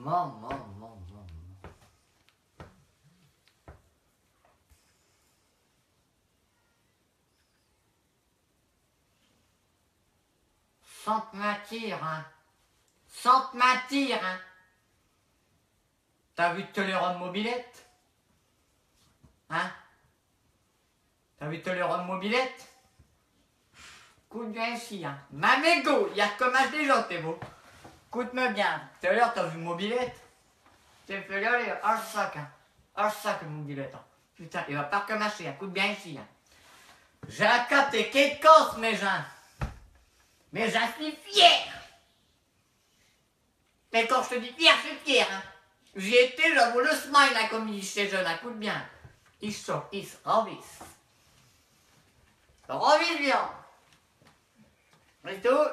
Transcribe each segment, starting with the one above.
Sans te mentir, hein. Sans te mentir, hein. T'as vu te le rendre mobilette? Hein? T'as vu te le rendre mobilette? Écoute bien ici, hein. Mamégo, il y a comme un déjà, t'es beau. Écoute-moi bien. Tout à l'heure, t'as vu mobilette? T'es fait aller, un sac, hein. Un sac, mobilette, hein. Putain, il va pas recommencer, hein. Écoute bien ici, hein. J'ai un capté qui casse, mes gens. Mais j'en suis fier. Mais quand je te dis fier, je suis fier, hein. J'y étais, j'avoue le smile, hein, comme il dit chez jeunes, écoute bien. Ils sortent, ils se ravissent. Ravisse bien. Et tout,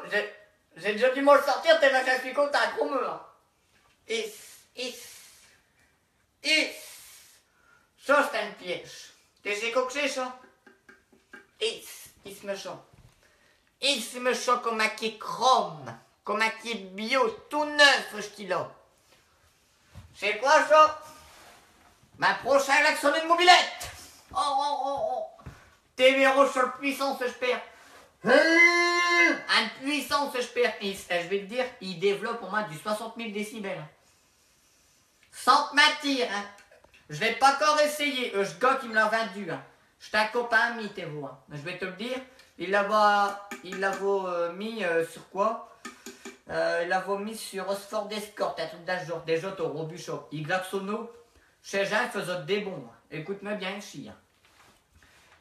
j'ai déjà dû me le sortir tellement je suis content, gros mur. Ça, c'est un piège. Tu sais quoi que c'est, ça? Il se me chante. Il se me chante comme un qui est chrome, comme un qui est bio, tout neuf, ce qu'il a. C'est quoi, ça? Ma prochaine action de mobilette. Oh. TV rouge sur le puissance, je perds. Un puissance, je perds. Je vais te dire, il développe au moins du 60 000 décibels. Sans te mentir, hein. Je vais pas encore essayer. Ce gars qui me l'a vendu, hein. Je suis un copain ami, t'es vous. Hein. Je vais te le dire. Il l'a mis sur quoi? Il l'a mis sur Oxford Escort, un truc d'un genre, des autos, Robuchon. Il glaxono. Chez Jean, il faisait des bons. Écoute-moi bien, chien.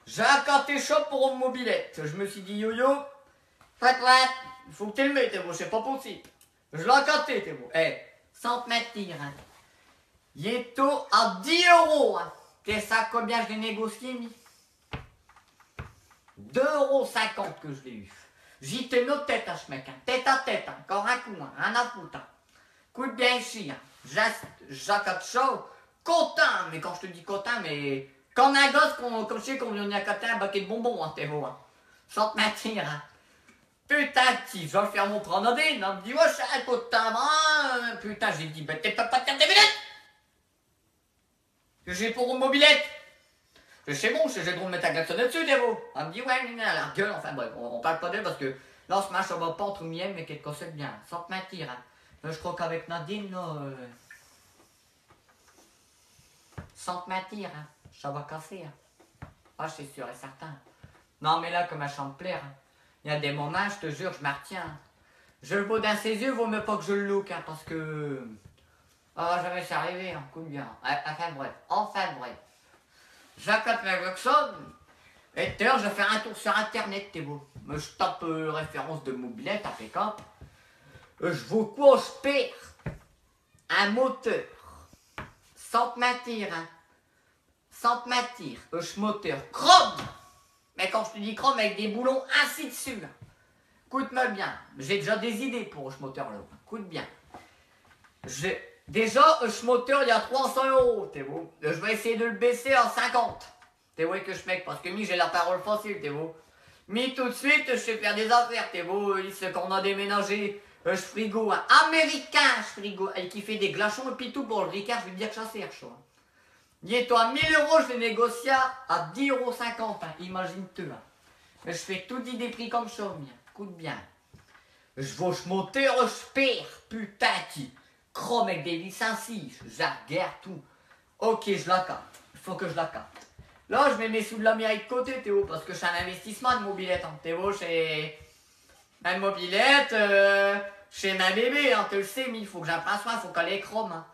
J'ai un canté chaud pour une mobilette. Je me suis dit, yo-yo, il faut que tu le mettes, t'es beau, c'est pas possible. Je l'ai canté, t'es beau. Sans te mentir, hein. Il est tôt à 10 €. Hein. T'es ça, combien je l'ai négocié, mi? 2,50 € que je l'ai eu. J'y t'ai nos têtes à ce mec, hein. Tête à tête, hein. Encore un coup, hein. Rien à foutre. Hein. Coûte bien ici, hein. J'accorde chaud. Content, mais quand je te dis content, mais comme un gosse, comme je sais qu'on vient à côté un paquet de bonbons, hein, t'es beau, hein. Sans te mentir, hein. Putain, si, je vais le faire mon promenade, on me dit, ouais, c'est un content, hein. Putain, j'ai dit, ben, t'es pas de 4 minutes que j'ai pour une mobilette. C'est bon, j'ai le droit de mettre un klaxon dessus, t'es beau. On me dit, ouais, mais la gueule, enfin bref, on parle pas d'elle parce que là, on se marche, on va pas entre miel, mais quelque chose de bien, sans te mentir, hein. Là, je crois qu'avec Nadine, là, sans te mentir, hein, ça va casser, hein. Ah, c'est sûr et certain. Non, mais là, comme un champ de plaire, hein. Il y a des moments, je te jure, je m'en retiens. Je le vois dans ses yeux, vaut mieux pas que je le look, hein, parce que... Ah, jamais c'est arrivé, hein, coup de bien. Enfin bref. J'accorde ma Glaxon, et d'ailleurs, je vais faire un tour sur internet, t'es beau. Je tape référence de mobilette, impeccable. Je vois quoi, je perds un moteur. Sans te mentir, hein. Sans te mentir, ce moteur chrome. Mais quand je te dis chrome, avec des boulons ainsi dessus. Écoute-moi bien, j'ai déjà des idées pour ce moteur-là. Écoute bien. Déjà, ce moteur, il y a 300 €, t'es beau. Je vais essayer de le baisser à 50. T'es beau que je mec, parce que mi, j'ai la parole facile, t'es beau. Mi, tout de suite, je sais faire des affaires, t'es beau. C'est qu'on a déménagé, ce frigo, un américain, ce frigo, et qui fait des glaçons et puis tout pour le Ricard, je vais te dire que ça sert, chaud. Il est à 1 000 €, je l'ai négocié à 10,50 €, hein, imagine-toi. Hein. Je fais tout dit des prix comme ça, mien. Écoute bien. Je vois ce moteur, je perds, putain, qui chrome avec des licences, je regarde tout. Ok, je la capte. Il faut que je la capte. Là, je mets mes sous de la mairie de côté, Théo, parce que c'est un investissement de mobilette. Hein. Théo, c'est ma mobilette, chez ma bébé, hein, tu le sais, mais il faut que j'en prenne soin, il faut qu'elle ait chrome. Hein.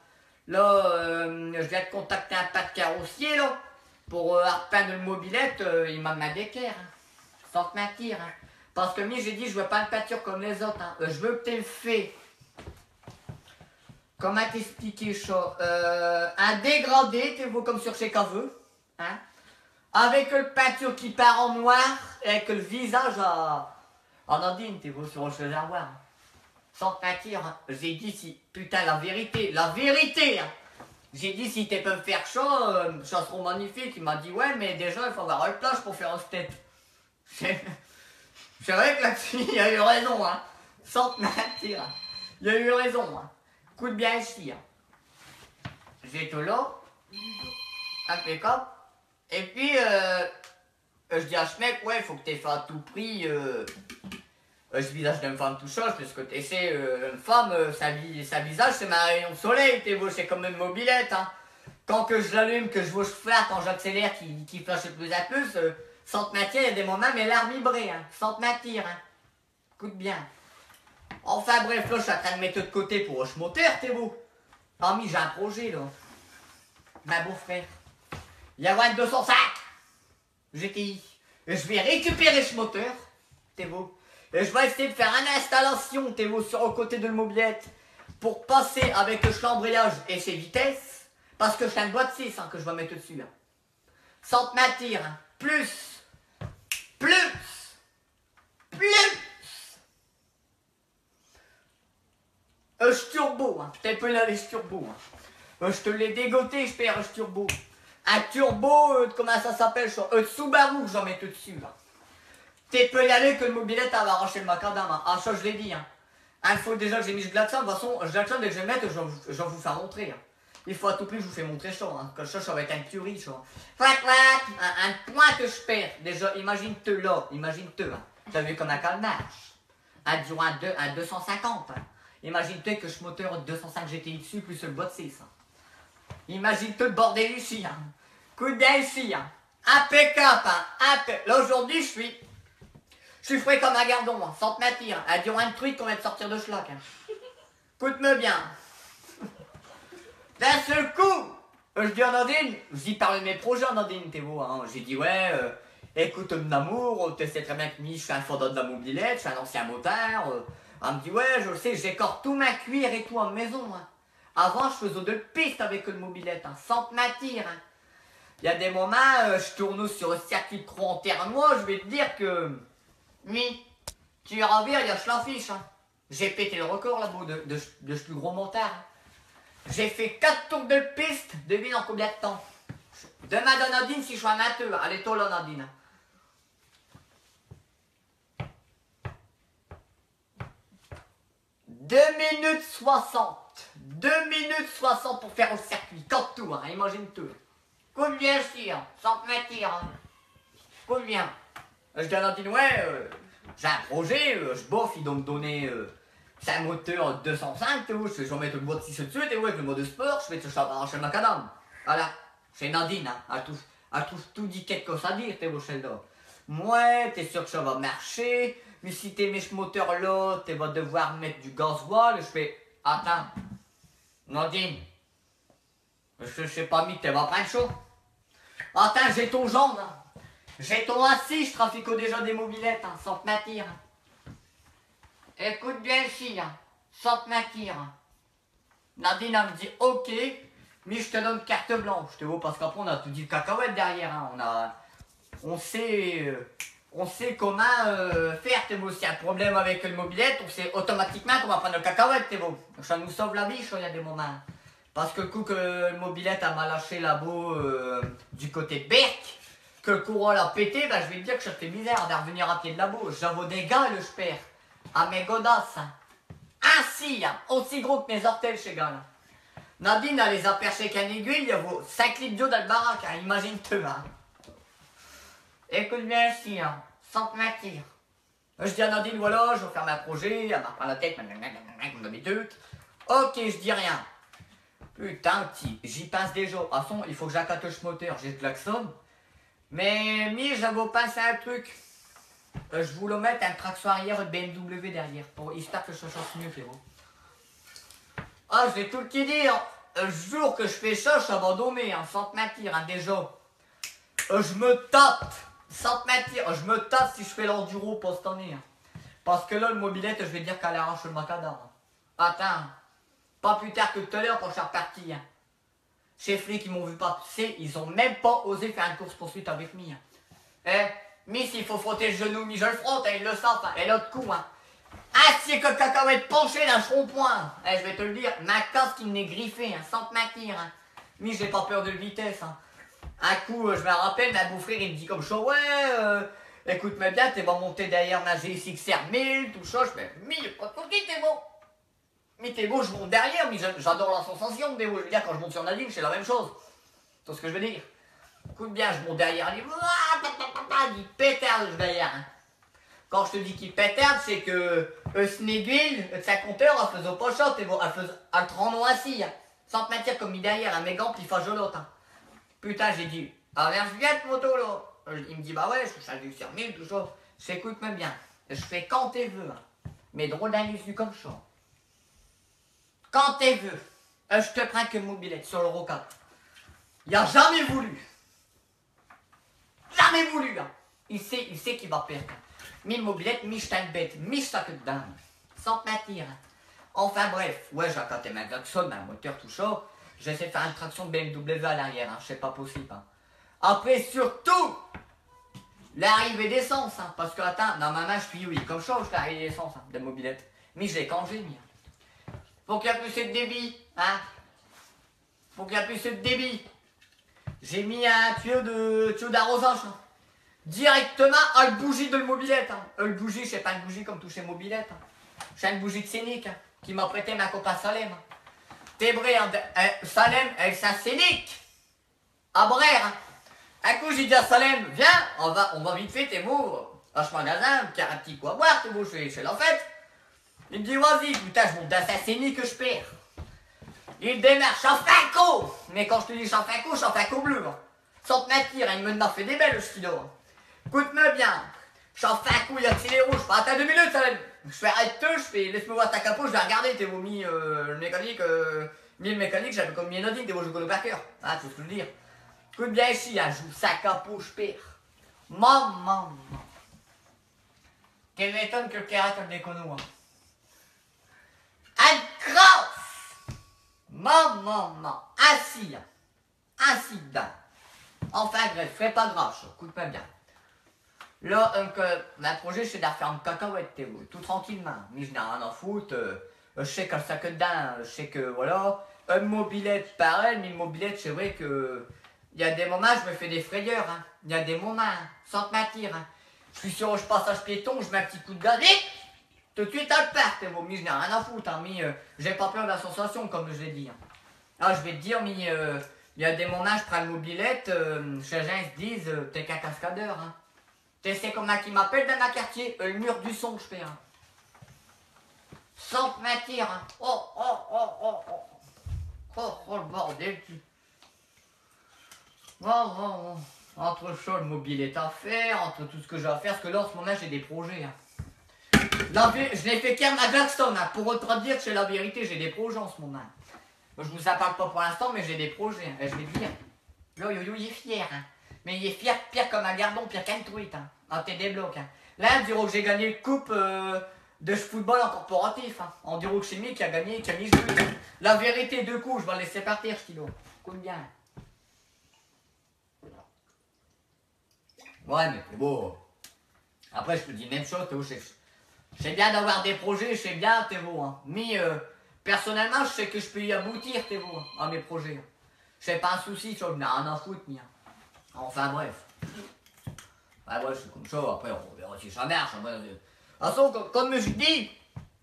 Là, je viens de contacter un pas de carrossier, là, pour repeindre le mobilette, il m'a demandé d'équerre. Hein. Sans te mentir, hein. Parce que moi, j'ai dit, je veux pas une peinture comme les autres. Hein. Je veux que tu le fais. Comment t'expliquer ça? Un dégradé, tu vois, comme sur chez Caveux. Hein? Avec une peinture qui part en noir, et avec le visage en Nadine, tu vois, sur le réservoir. Hein. Sans te mentir, hein. J'ai dit si... Putain, la vérité, hein. J'ai dit, si tu peux me faire ça, ça sera magnifique. Il m'a dit, ouais, mais déjà, il faut avoir une plage pour faire un step. C'est vrai que là-dessus, il a eu raison, hein. Sans te mentir. Il a eu raison, hein. Écoute bien ici, hein. j'ai tout là. Impeccable. Et puis, je dis à ce mec, ouais, faut que t'aies fait à tout prix. Ce visage d'une femme tout chose, parce que tu sais, une femme, sa visage, c'est ma rayon de soleil, t'es beau, c'est comme une mobilette. Hein. Quand que je l'allume, que je vois faire, quand j'accélère, qui flash de plus à plus, sans te mentir, il y a des moments, mes larmes vibrées, hein, sans te mentir. Hein. Écoute bien. Enfin bref, là, je suis en train de mettre de côté pour ce moteur, t'es beau. Parmi, j'ai un projet, là. Ma beau-frère. Il y a une 205 GTI. Et je vais récupérer ce moteur, t'es beau. Et je vais essayer de faire une installation, t'es beau, sur le côté de la mobilette, pour passer avec le l'embrayage et ses vitesses, parce que c'est une boîte 6 hein, que je vais mettre dessus. Hein. Sans te mentir, hein. Plus, je turbo, hein. Je t'ai là les turbo. Hein. Je te l'ai dégoté, je perds un turbo. Un turbo, comment ça s'appelle, Subaru, j'en mets tout dessus. Là. T'es peu y aller que le mobilette va arracher le macadam. Hein. Ah, ça, je l'ai dit. Hein. Il faut déjà que j'ai mis ce glaçon. De toute façon, ce glaçon, dès que je vais le mettre, je vais vous faire montrer. Hein. Il faut à tout prix que je vous fais montrer ça. Hein. Comme ça va être un tuerie. Un point que je perds. Déjà, imagine-te là. Imagine-te. Hein. T'as vu comme un calmage. Un 250. Hein. Imagine-te que ce moteur 205 GTI dessus, plus le bot 6. Hein. Imagine-te le bordel ici. Hein. Coup d'œil ici. Hein. Impeccable. Hein. Là, aujourd'hui, je suis frais comme un gardon, hein, sans te mentir. Elle dit un truc qu'on va te sortir de schlock. Hein. Écoute-moi bien. D'un seul coup, je dis à Nadine, j'y parle de mes projets à Nadine, t'es beau. Hein. J'ai dit, ouais, écoute, mon amour, tu sais très bien que je suis un fondant de la mobilette, je suis un ancien motard. Elle me dit, ouais, je le sais, j'écorce tout ma cuir et tout en maison. Hein. Avant, je faisais de piste avec une mobilette, hein, sans te mentir. Hein. Il y a des moments, je tourne sur le circuit de Croix en Ternois, je vais te dire que. Oui, tu iras voir, il y a l'affiche. Hein. J'ai pété le record là-bas de ce plus gros montard. Hein. J'ai fait 4 tours de piste, devine en combien de temps. Demande à Nadine si je suis amateur. Allez, toi là, Nadine. 2 minutes 60. 2 minutes 60 pour faire au circuit. 4 tours, hein, imagine-toi. Combien je hein, sans te mentir. Hein. Combien? Je dis à Nadine, ouais, j'ai un projet, je bouffe, il doit me donner c'est un moteur 205, je vais mettre le boîte 6 dessus, et ouais, avec le mode sport, je vais te arracher le macadam. Voilà, c'est Nadine, hein, elle trouve tout dit quelque chose à dire, t'es beau Sheldon. Ouais, t'es sûr que ça va marcher, mais si t'es mis ce moteur là, tu vas devoir mettre du gasoil, je fais, attends, Nadine, je sais pas mis, tu vas prendre chaud. Attends, j'ai ton jambe, hein. J'ai ton assis, je trafique déjà des mobilettes, hein, sans te mentir. Écoute bien ici, hein, sans te mentir. Nadine, elle me dit, ok, mais je te donne carte blanche, tu vois, parce qu'après on a tout dit le cacahuète derrière, hein, on sait comment faire, t'es beau, s'il y a un problème avec le mobilette, on sait automatiquement qu'on va prendre le cacahuète, t'es beau. Ça nous sauve la vie, il y a des moments. Parce que le coup que le mobilette a mal lâché là-bas du côté de Berck, que le courant l'a pété, ben, je vais te dire que ça fait misère de revenir à pied de la boue. J'avoue des gars, je perds. À mes godasses. Ainsi, aussi gros que mes orteils chez gars. Nadine, elle les a perchés qu'un aiguille, il vaut 5 litres d'eau dans le baraque, hein, imagine-toi. Hein. Écoute bien ici, hein, sans te mentir. Je dis à Nadine, voilà, je vais faire ma projet, elle m'a pris la tête, comme d'habitude. Ok, je dis rien. Putain, j'y passe déjà. De toute façon, il faut que j'accate ce moteur, j'ai le klaxon. Mais j'avais pensé à un truc. Je voulais mettre un traction arrière de BMW derrière, pour histoire que ça change mieux, frérot. Ah, je vais tout le dire. Le jour que je fais ça, je suis abandonné, hein, sans te mentir, hein, déjà. Je me tape, sans te mentir, je me tape si je fais l'enduro pour cette année. Hein. Parce que là, le mobilette, je vais dire qu'elle arrache le macadam. Hein. Attends, pas plus tard que tout à l'heure quand je suis reparti. Hein. Ces flics, ils m'ont vu passer, ils ont même pas osé faire une course-poursuite avec moi. Hein. Mais s'il faut frotter le genou, je le frotte, hein, ils le savent. Hein. Et l'autre coup, hein. Ah, c'est que cacahuète penché dans ce rond-point. Eh, je vais te le dire, ma casque, il m'est griffé, hein, sans te mentir. Hein. Mais j'ai pas peur de vitesse. Hein. Un coup, je me rappelle, ma beau-frère, il me dit comme ça, ouais, écoute-moi bien, t'es bon monter derrière ma GSX-R 1000, tout ça. Je fais, 1000, pas tout dit, t'es bon. Mais t'es beau, je monte derrière, mais j'adore la sensation, t'es beau. Je veux dire, quand je monte sur Nadine, c'est la même chose. Tu vois ce que je veux dire? Écoute bien, je monte derrière, il dit pétard derrière. Hein. Quand je te dis qu'il pétard, c'est que Sneguil, sa compteur, elle faisait pas chaud, t'es beau, elle faisait un tremblon assis. Hein. Sans te mettre comme il derrière, un mégan, puis il fait jolote. Hein. Putain, j'ai dit, ah viens, je viens de moto là. Il me dit, bah ouais, je suis du sermil, tout ça. J'écoute-moi bien. Je fais quand t'es veux. Hein. Mais drôle d'un issue comme ça. Quand t'es veux, je te prends que mobilette sur le roca. Il a jamais voulu. Jamais voulu. Hein. Il sait qu'il va perdre. Mi mobilette, mi bête, mi sac dedans. Sans te mentir. Hein. Enfin bref, ouais, j'ai accoté ma klaxon, ma moteur, tout ça. J'essaie de faire une traction de BMW à l'arrière, hein. C'est pas possible. Hein. Après, surtout, l'arrivée d'essence. Hein. Parce que, attends, dans ma main, je suis oui, comme ça, je fais l'arrivée d'essence hein, de mobilette. Mais je l'ai congédié. Faut qu'il y ait plus de débit, hein. Faut qu'il y ait plus de débit. J'ai mis un tuyau d'arrosage. Hein. Directement à la bougie de la mobilette. Hein. Le bougie, c'est pas une bougie comme toucher mobilette. Hein. C'est une bougie de Scénic hein, qui m'a prêté ma copain Salem. Hein. T'es vrai, hein, Salem avec sa Scénic. À Brère. Hein. Un coup, j'ai dit à Salem, viens, on va vite fait, t'es beau. À ce magasin, car un petit coup à boire, t'es beau, je la fête. Il me dit, vas-y, putain, je monte dans sa Scénic que je perds. Il démarre, Chanfaco. Mais quand je te dis Chanfaco bleu. Hein. Sans te mentir, il me fait des belles, le stylo. Hein. Écoute-moi bien. Chanfaco, il a tiré rouge. Attends 2 minutes, ça va. Je fais arrête-toi, je fais laisse-moi voir ta capot, je vais regarder, t'es vomi le mécanique, j'avais comme mis Nadine, t'es beau, je connais par cœur. Ah, tu vois ce que je veux dire. Écoute bien ici, elle joue sa capot, je perds. Maman. Quel m'étonne que le caractère des connos. Hein. Un crosse. Maman. Assis. Assis dedans. Enfin bref, fais pas grave, écoute-moi bien. Là, mon projet, c'est de faire une cacahuète, t'es beau, tout tranquillement. Mais je n'ai rien à foutre. Je sais qu'elle sac dedans, je sais que voilà. Une mobilette, pareil, mais une mobilette, c'est vrai que. Il y a des moments, je me fais des frayeurs. Hein. Il y a des moments, sans te mentir. Hein. Je suis sur le passage piéton, je mets un petit coup de gaz, et tout de suite, elle part, t'es beau. Mais je n'ai rien à foutre, hein, mais j'ai pas peur de la sensation, comme je l'ai dit. Hein. Ah, je vais te dire, mais il y a des moments, je prends une mobilette, chez les gens, ils se disent, t'es qu'un cascadeur. Hein. Tu sais comment qui m'appelle dans ma quartier? Le mur du son, je fais. Hein. Sans te mentir. Hein. Oh, le bordel. Oh. Entre ça, le mobilette à faire, entre tout ce que j'ai à faire, parce que là, en ce moment, j'ai des projets. Hein. Je n'ai fait qu'un à Gladstone. Hein. Pour autre dire, c'est la vérité, j'ai des projets en ce moment. Moi, je vous en parle pas pour l'instant, mais j'ai des projets. Hein. Et je vais te dire. Là, Yo-Yo, il est fier. Hein. Mais il est fier, pire comme un gardon, pire qu'un truite. Hein. En TD-bloc. Hein. Là, Duro que j'ai gagné le coupe de football en corporatif. Hein. En Duro Chimie qui a gagné, qui a mis le but. Hein. La vérité, 2 coups, je vais le laisser partir, stylo. Écoute bien. Ouais, mais c'est beau. Après, je te dis même chose, Théo. C'est bien d'avoir des projets, c'est bien, Théo. Hein. Mais personnellement, je sais que je peux y aboutir, Théo, hein, à mes projets. C'est pas un souci, je n'ai rien à foutre, ni. Enfin, bref. Ouais, c'est comme ça, après, on verra si ça marche. De toute façon, comme je dis,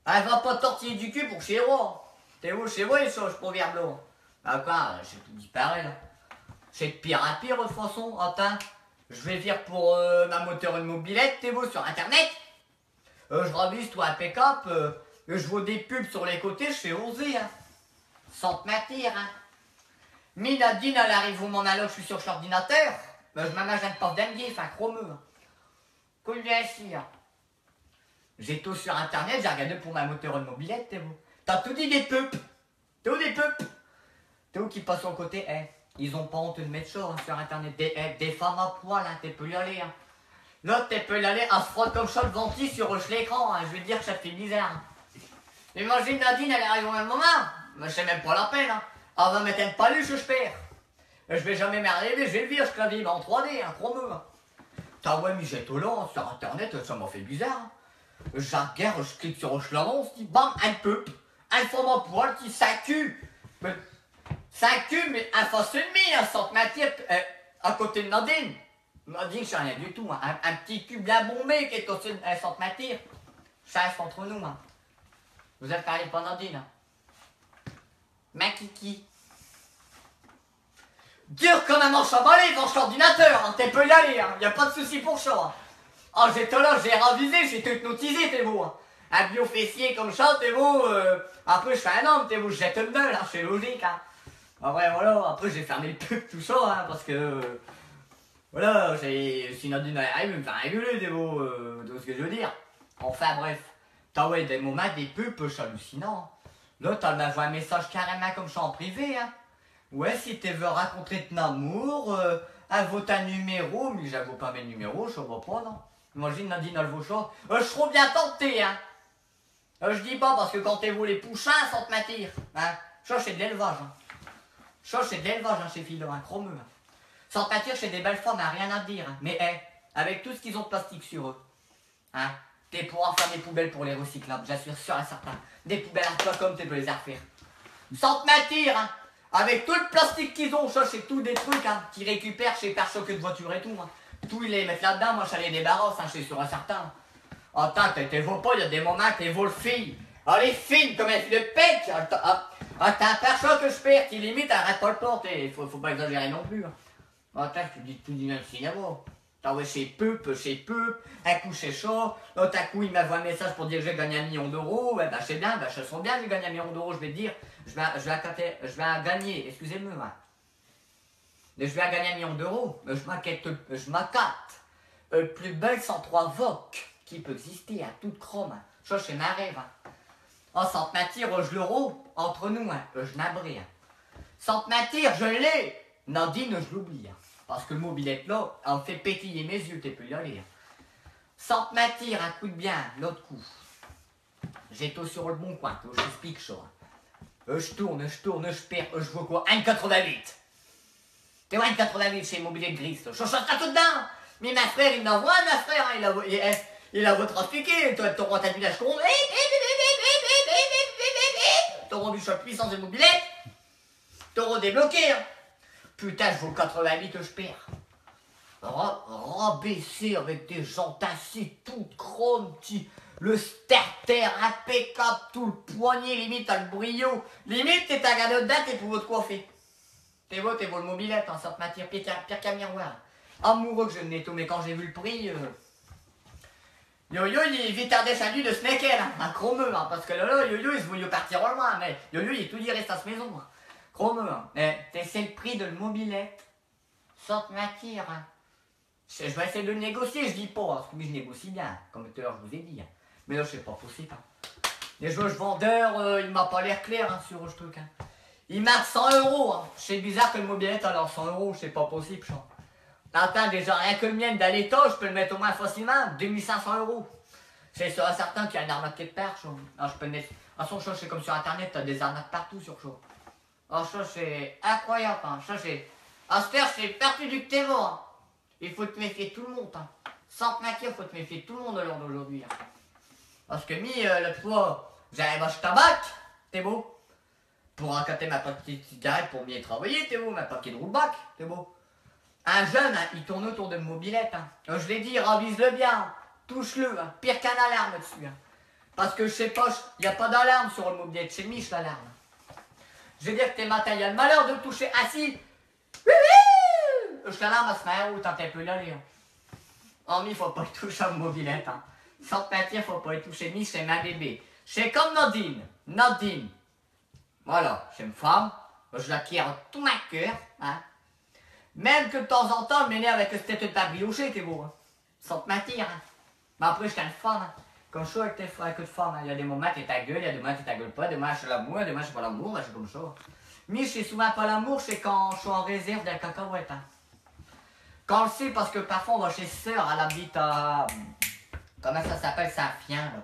elle va pas tortiller du cul pour chez moi. Théo, chez moi, ça, je proverbe là. D'accord, c'est tout dit pareil, là. C'est de pire à pire, de toute façon, attends. Je vais dire pour ma moteur une mobilette, Théo, sur internet. Je ravise toi un pick-up, je vois des pubs sur les côtés, je fais oser, hein. Sans te mentir, hein. Mais Nadine, elle arrive au moment là, je suis sur l'ordinateur. Je m'imagine pas d'enguer, enfin chromeux. Hein. Cool bien ici, hein. J'ai tout sur internet, j'ai regardé pour ma moteur une mobilette, Théo. T'as tout dit des pubs. Théo, des pubs. Théo qui passe au côté, hein. Ils ont pas honte de mettre ça hein, sur internet. Des femmes à poil, hein, t'es peux y aller. Hein. Là, t'es peux y aller, elle se frotte comme ça le ventil sur l'écran. Hein. Je vais te dire que ça te fait bizarre. Hein. Imagine Nadine, elle arrive au même moment. Mais c'est même pas la peine. Hein. Elle va mettre un paluche, je perds. Je vais jamais m'arriver, je vais le vire, ce clavier, mais en 3D, hein, chromeux. Hein. T'as ouais, mais j'ai tout là, hein, sur internet, ça m'a fait bizarre. Hein. Je regarde, je clique sur l'annonce, je dis bam, un peuple, un femme à poil qui s'accue. Ça cul, mais un face ennemi, hein, sans te mentir, à côté de Nadine. Nadine, c'est rien du tout. Hein. Un petit cul bien bombé qui est au-dessus de sans te mentir. Ça reste entre nous. Hein. Vous êtes parlé pas Nadine. Hein. Ma kiki. Dur comme un manche à balai devant l'ordinateur, hein. T'es peux y aller, hein. Y a pas de souci pour ça. Hein. Oh, j'étais là, j'ai ravisé, j'ai tout hypnotisé, t'es beau. Hein. Un bio fessier comme ça, t'es beau. Après, je fais un homme, t'es beau, je jette une gueule, hein. C'est logique. Hein. Après, voilà, après, j'ai fermé le pub, tout ça, hein, parce que. Voilà, si Nadine arrive, il me fait rigoler, t'es beau. De ce que je veux dire. Enfin, bref. T'as ouais, des moments, des pubs, c'est hallucinant. Là, t'as m'envoyé un message carrément comme ça en privé, hein. Ouais, si tu veux raconter ton amour, elle vaut ta numéro, mais j'avoue pas mes numéros, je vois pas, non. Imagine Nadine, elle vaut ça. Je serais bien tenté, hein. Je dis pas, parce que quand t'es vous les poussins, ça te m'attire, hein. Ça, c'est de l'élevage, hein. Ça, c'est de l'élevage, hein, ces filles-là, hein, chromeux, hein. Sans te m'attire, c'est des belles femmes, hein, rien à te dire, hein. Mais, avec tout ce qu'ils ont de plastique sur eux, hein, t'es pour en faire des poubelles pour les recyclables, j'assure sûr et certain. Des poubelles à toi comme tu peux les refaire. Sans te m'attire, hein. Avec tout le plastique qu'ils ont, ça c'est tout des trucs hein, qu'ils récupèrent chez pare-chocs de voiture et tout. Hein. Tout ils les mettent là-dedans, moi je les débarrasse, hein, je suis sûr et certain. Attends, t'es vaut pas, il y a des moments que t'es vaut le fille. Ah les filles, comme elles de pète. T'as un pare-choc que je perds, qui limite arrête pas le porte, faut pas exagérer non plus. Hein. Attends, je te dis tout du même cinéma. T'as ouais chez peu, un coup c'est chaud, l'autre coup il m'envoie un message pour dire que j'ai gagné 1 million d'euros, ouais, bah c'est bien, bah je sens bien que j'ai gagné 1 million d'euros, je vais te dire, je vais gagner, excusez-moi, hein. Mais je vais gagner 1 million d'euros, je m'accate, le plus belle 103 VOC qui peut exister à toute chrome, hein. Ça c'est ma rêve, hein. Oh, sans te mentir, je l'euro, entre nous, hein, je n'abré, hein. Sans te mentir, je l'ai, Nadine, je l'oublie, hein. Parce que le mobilette là, elle me fait pétiller mes yeux, t'es plus y aller. Sans te mentir, un coup de bien, l'autre coup. J'étais sur le bon coin, je t'explique ça. Je tourne, je perds, je vois quoi 1,88. T'es 1,88 chez Mobilette Gris, là. Je chante tout dedans. Mais ma frère, il m'envoie, ma frère, hein, il a votre trafiqué. Toi, t'auras ta village con. T'auras du choc puissance de Mobilette. T'auras débloqué, hein. Putain, je vaux 88 que je perds. Rabaissé avec des jantes ainsi, tout chrome, le starter impeccable, tout le poignet, limite à le brio. Limite, t'es un gars dedans, t'es pour votre coiffer. T'es beau le mobilette, en sorte matière, pire qu'un miroir. Amoureux que je n'ai tout, mais quand j'ai vu le prix, Yo-Yo, il est vite redescendu de ce nickel, hein, un chromeux, hein, parce que là, Yo-Yo, il se voulait partir au loin, mais Yo-Yo, il est tout dit, reste à cette maison, hein. Chromeux, hein. C'est le prix de le mobilette, sorte matière, hein. Je vais essayer de le négocier, je dis pas, parce que je négocie bien, comme tout à l'heure je vous ai dit, hein. Mais là, c'est pas possible, hein. Les joueurs vendeurs, il m'a pas l'air clair, hein, sur ce truc, hein. Il marque 100 €, hein. C'est bizarre que le mobilette, alors 100 €, c'est pas possible, ça. Attends, déjà, rien que le mien d'aller tôt, je peux le mettre au moins facilement, 2500 €. C'est sûr et certain qu'il y a une arnaque qui te perd, ça. Non, je peux le mettre. De toute façon, c'est comme sur internet, t'as des arnaques partout sur ça. Oh, ça, c'est incroyable, hein. Ça, c'est. À cette heure, c'est perdu du que hein. Il faut te méfier de tout le monde, hein. Sans te mentir, il faut te méfier de tout le monde à l'heure d'aujourd'hui, hein. Parce que, l'autre fois, j'arrive à tabac, t'es beau. Pour racater ma petite cigarette pour mieux travailler, t'es beau, ma paquet de roulback, t'es beau. Un jeune, hein, il tourne autour de mobilette, hein. Je l'ai dit, ravise-le bien, touche-le, hein. Pire qu'un alarme dessus, hein. Parce que je sais pas, il n'y a pas d'alarme sur le mobilette, c'est Mich l'alarme. Je veux dire que t'es matin, il y a le malheur de le toucher assis. Je l'alarme à se faire où t'en t'es plus là, Léon. Oh, mais faut pas y toucher à mobilette, hein. Sans te mentir, faut pas y toucher, Mich, c'est ma bébé. C'est comme Nadine. Nadine. Voilà, c'est une femme, je l'acquiers tout ma cœur, hein. Même que de temps en temps, elle m'énerve avec cette tête de pas briochée, t'es beau, hein. Sans te mentir, hein. Mais après, je suis une femme, hein. Comme je suis avec tes femmes, hein. Il y a des moments t'es ta gueule, il y a des moments t'es ta gueule pas, des moments je suis l'amour, des moments je suis pas l'amour, ben, c'est comme ça. Mais je suis souvent pas l'amour, c'est quand je suis en réserve d'un cacahuète, hein. Quand on le sait, parce que parfois on va chez sœur, elle habite à. Comment ça s'appelle, Saint-Fien, là.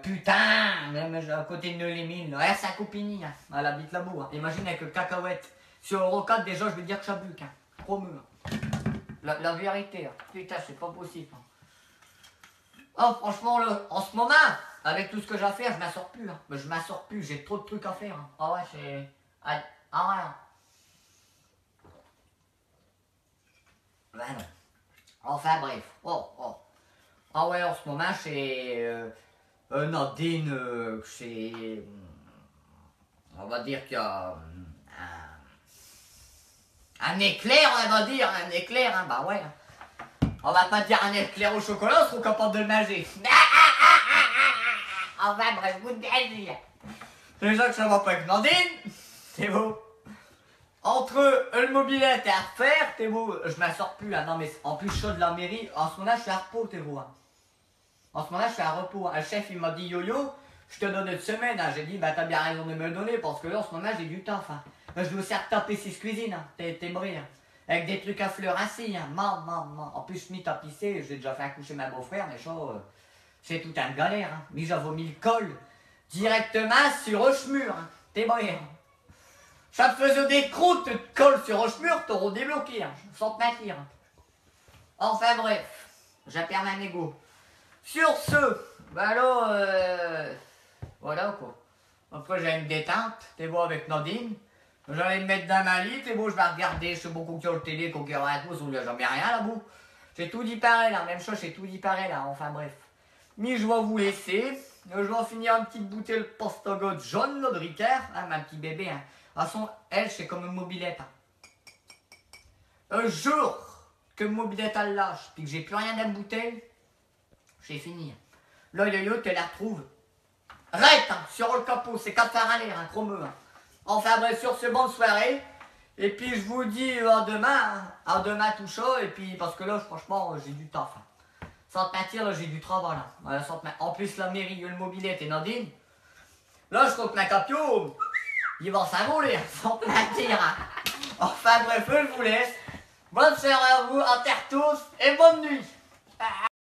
Putain, même à côté de Neulémine, là. C'est à Coupigny, hein. Elle habite là-bas, hein. Imagine avec le cacahuète. Sur Euro 4, déjà, je vais dire que ça buque, hein. Promu, hein. La vérité, hein. Putain, c'est pas possible, hein. Oh, franchement, là, en ce moment, avec tout ce que j'ai à faire, je m'en sors plus, hein. Mais je m'en sors plus, j'ai trop de trucs à faire, hein. Ah ouais, c'est. Ah ouais, hein. Ben non. Enfin, bref. Oh. Ah ouais, en ce moment, c'est. Nadine, c'est. on va dire qu'il y a un éclair, on va dire, un éclair, hein, bah ouais. On va pas dire un éclair au chocolat, on sera capable de le manger. Enfin bref, vous de plaisir. Déjà que ça va pas avec Nandine, c'est beau. Entre le mobilette et à refaire, t'es beau, je m'en sors plus là, non mais en plus chaud de la mairie, en ce moment là je suis à repos, t'es beau. Hein. En ce moment là je suis à repos. Le chef il m'a dit yo-yo, je te donne une semaine, hein. J'ai dit bah t'as bien raison de me le donner parce que là en ce moment là j'ai du taf. Hein. Je dois aussi taper 6 cuisines, hein. T'es brillant. Hein. Avec des trucs à fleurs ainsi, hein. En plus je m'y tapissé, j'ai déjà fait accoucher ma beau-frère, mais chaud, c'est tout un galère. Hein. Mais j'ai vomi le col directement sur Rochemur, hein. T'es brillant. Ça te faisait des croûtes de colle sur Rochemur, t'auras débloqué, hein, sans te mentir. Enfin bref, j'ai perdu un égo. Sur ce, bah là, voilà quoi. Après j'ai une détente, t'es beau avec Nadine. J'allais me mettre dans ma lit, t'es beau, je vais regarder, je sais pas qu'on le télé, qu'on regarde tout, on n'y a jamais rien là-bas. J'ai tout dit pareil là, même chose, j'ai tout dit pareil là, enfin bref. Mais je vais vous laisser. Je vais finir une petite bouteille de Postogot jaune là, de Ricard, hein, ma petit bébé. Hein. De toute façon, elle, c'est comme une mobilette. Hein. Un jour que mobilette elle lâche, puis que j'ai plus rien dans la bouteille, j'ai fini. Là, yo-yo, tu la retrouves. Rête, hein, sur le capot, c'est 4 faire aller, hein, chromeux. Hein. Enfin bref, sur ce, bonne soirée. Et puis je vous dis à demain, hein, à demain tout chaud. Et puis parce que là, franchement, j'ai du taf. Hein. Sans te mentir, là, j'ai du travail. Là. Voilà, en plus, la mairie, le mobilette et Nadine. Là, je compte ma capio. Ils vont s'envoler, sans te mentir. Hein. Enfin bref, je vous laisse. Bonne soirée à vous, à terre tous, et bonne nuit.